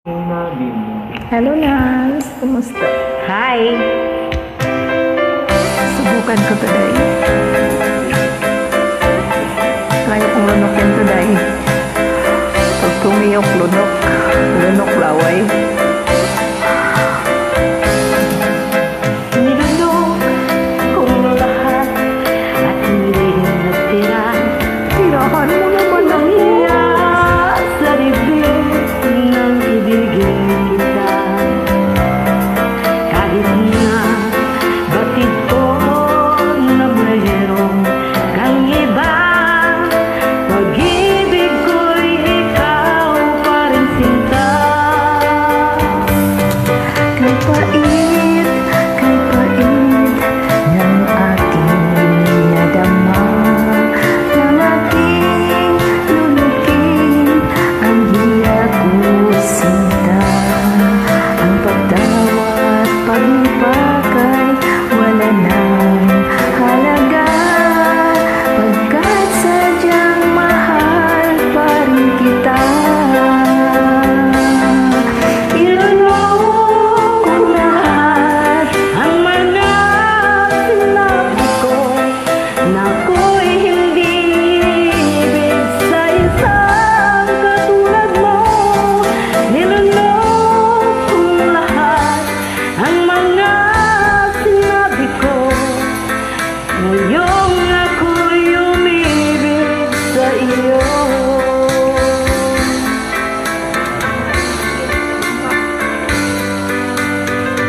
Hello, Nans. Kumusta? Hi! Subukan ko today. Kaya kong lunokin today. Pag tumiyok, lunok. Lunok laway. Nilunok kong lahat at hindi natira. Tirahan mo naman ang iya. Sa bibig ng ibigin kita. Kahit na batid ko na mayroong kang iba, pag-ibig ko'y ikaw pa rin sinta. Kay pait ng aking nadama, ng aking lunukin ang hirap ko sinta. Ang pagtawa at paglipakay wala nang halaga, pagkat sadyang mahal pa rin kita. Ilunok ko lahat Ang mga sinabi ko na ako'y hindi ibig sa isang katulad mo. Nilunok ko lahat ang mga sinabi ko. Ngayong ako'y umibig sa iyo.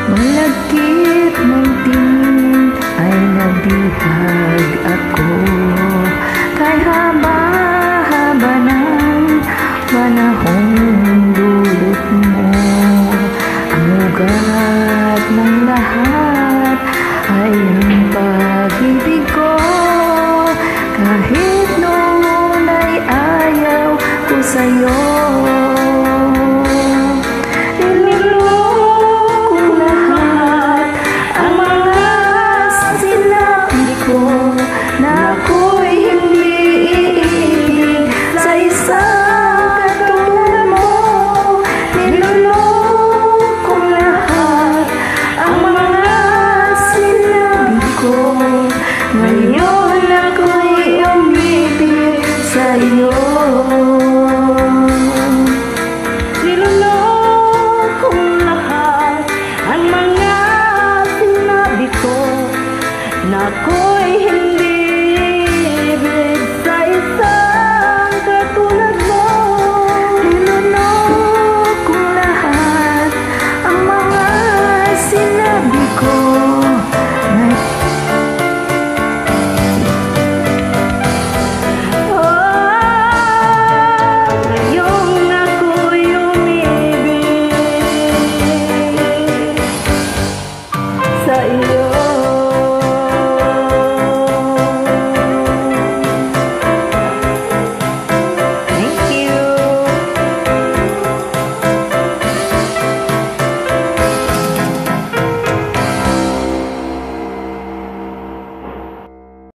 malagkit ng tingin ay nabihag ako, kay haba-haba ng panahong dulot mo. Ang ugat ng lahat ay ang pag-ibig ko, kahit noon ay ayaw ko sa'yo. Na ako'y hindi iibig sa isang katulad mo. Nilunok ko lahat ang mga sinabi ko. Ngayon ako'y umibig sa iyo. Nilunok ko lahat ang mga sinabi ko na ako'y hindi ibig sa isang katulad mo. Nilunok ko lahat ang mga sinabi ko. Ngayong ako'y umibig sa iyo.